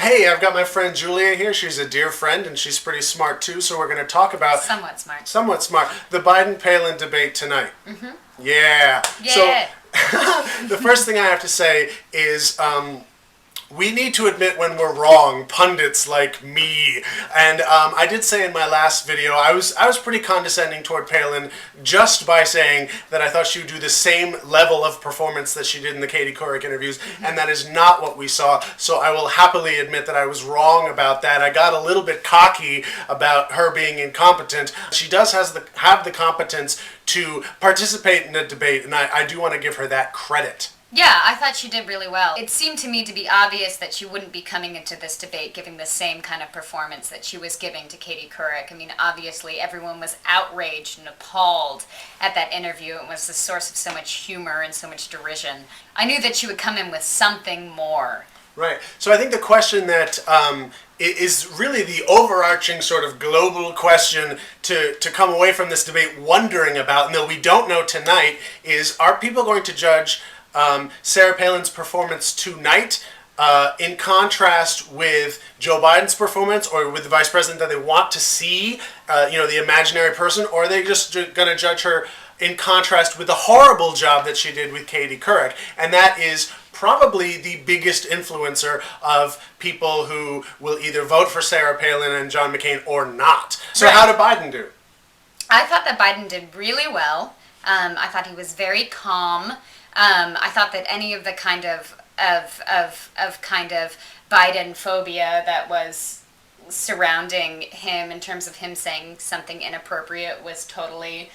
Hey, I've got my friend Julia here. She's a dear friend, and she's pretty smart too, so we're going to talk about... Somewhat smart. Somewhat smart. The Biden-Palin debate tonight. Mm-hmm. Yeah. Yeah. So, the first thing I have to say is... we need to admit when we're wrong, pundits like me. And I did say in my last video, I was pretty condescending toward Palin just by saying that I thought she would do the same level of performance that she did in the Katie Couric interviews, and that is not what we saw. So I will happily admit that I was wrong about that. I got a little bit cocky about her being incompetent. She does have the competence to participate in a debate, and I do want to give her that credit. Yeah, I thought she did really well. It seemed to me to be obvious that she wouldn't be coming into this debate giving the same kind of performance that she was giving to Katie Couric. I mean, obviously, everyone was outraged and appalled at that interview. It was the source of so much humor and so much derision. I knew that she would come in with something more. Right. So I think the question that is really the overarching sort of global question to come away from this debate wondering about, and that we don't know tonight, is are people going to judge Sarah Palin's performance tonight in contrast with Joe Biden's performance, or with the vice president that they want to see, the imaginary person, or are they just going to judge her in contrast with the horrible job that she did with Katie Couric? And that is probably the biggest influencer of people who will either vote for Sarah Palin and John McCain or not. So Right. How did Biden do? I thought that Biden did really well. I thought he was very calm. I thought that any of the kind of Biden phobia that was surrounding him in terms of him saying something inappropriate was totally,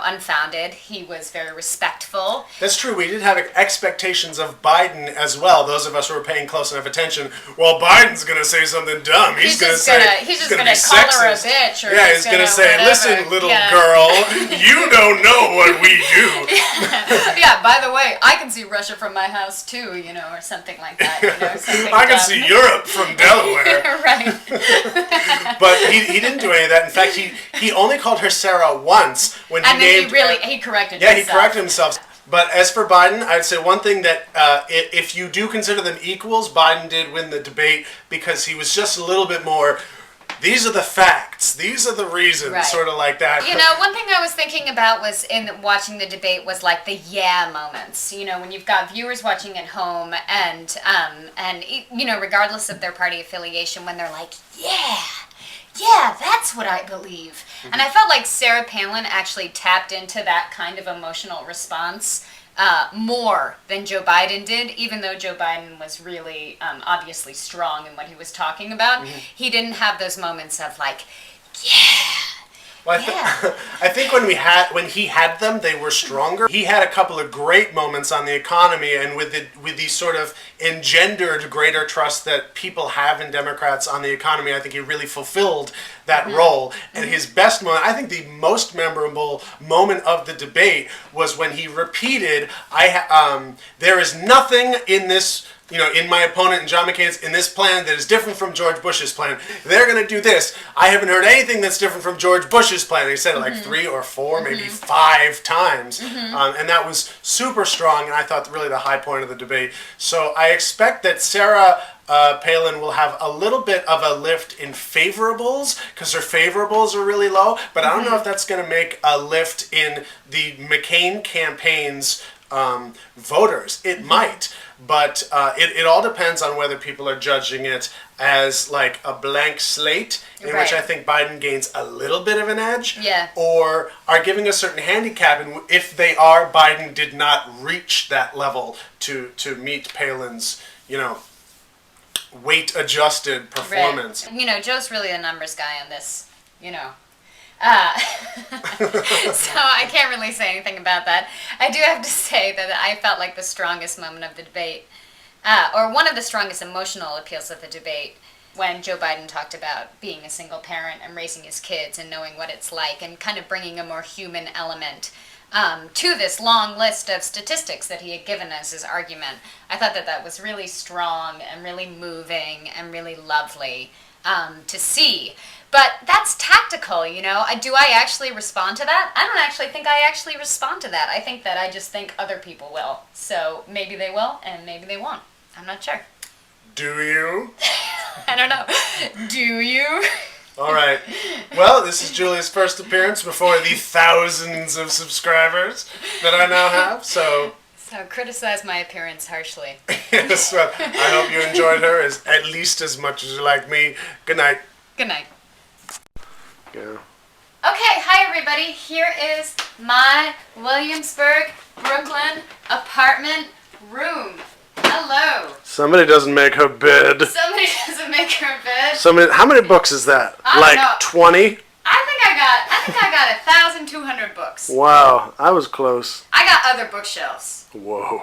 unfounded. He was very respectful. That's true. We did have expectations of Biden as well. Those of us who were paying close enough attention. Well, Biden's going to say something dumb. He's going to call her a bitch. Or he's going to say, whatever. "Listen, little girl, you don't know what we do." Yeah. By the way, I can see Russia from my house too. Or something like that. I can see Europe from Delaware. Right. But he didn't do any of that. In fact, he only called her Sarah once when he named. He corrected himself. Yeah, he corrected himself. But as for Biden, I'd say one thing that if you do consider them equals, Biden did win the debate because he was just a little bit more, these are the facts, these are the reasons, right. Sort of like that. One thing I was thinking about was in watching the debate was like the yeah moments. When you've got viewers watching at home and regardless of their party affiliation, when they're like, yeah, that's what I believe. Mm-hmm. And I felt like Sarah Palin actually tapped into that kind of emotional response more than Joe Biden did, even though Joe Biden was really obviously strong in what he was talking about. Mm-hmm. He didn't have those moments of like, yeah. Well, I think when he had them, they were stronger. He had a couple of great moments on the economy, and with the sort of engendered greater trust that people have in Democrats on the economy, I think he really fulfilled that role. And his best moment, I think the most memorable moment of the debate was when he repeated, there is nothing in this, in my opponent and John McCain's, in this plan that is different from George Bush's plan. They're going to do this. I haven't heard anything that's different from George Bush's plan. He said it like 3 or 4, maybe 5 times. And that was super strong, and I thought really the high point of the debate. So I expect that Sarah Palin will have a little bit of a lift in favorables, because her favorables are really low, but I don't know if that's going to make a lift in the McCain campaign's voters. It might, but it all depends on whether people are judging it as like a blank slate, in which I think Biden gains a little bit of an edge, or are giving a certain handicap, and if they are, Biden did not reach that level to meet Palin's, weight-adjusted performance. Right. Joe's really a numbers guy on this, so I can't really say anything about that. I do have to say that I felt like the strongest moment of the debate, or one of the strongest emotional appeals of the debate, when Joe Biden talked about being a single parent and raising his kids and knowing what it's like, and kind of bringing a more human element to this long list of statistics that he had given as his argument. I thought that was really strong and really moving and really lovely to see. But that's tactical, Do I actually respond to that? I don't actually think I actually respond to that. I think that I just think other people will. So maybe they will and maybe they won't. I'm not sure. Do you? I don't know. Do you? All right. Well, this is Julia's first appearance before the thousands of subscribers that I now have. So criticize my appearance harshly. yes, well, I hope you enjoyed her at least as much as you like me. Good night. Good night. Yeah. Okay, hi everybody. Here is my Williamsburg, Brooklyn apartment room. Hello. Somebody doesn't make her bed. Somebody doesn't make her bed. How many books is that? I don't know. 20? I think I got 1,200 books. Wow, I was close. I got other bookshelves. Whoa.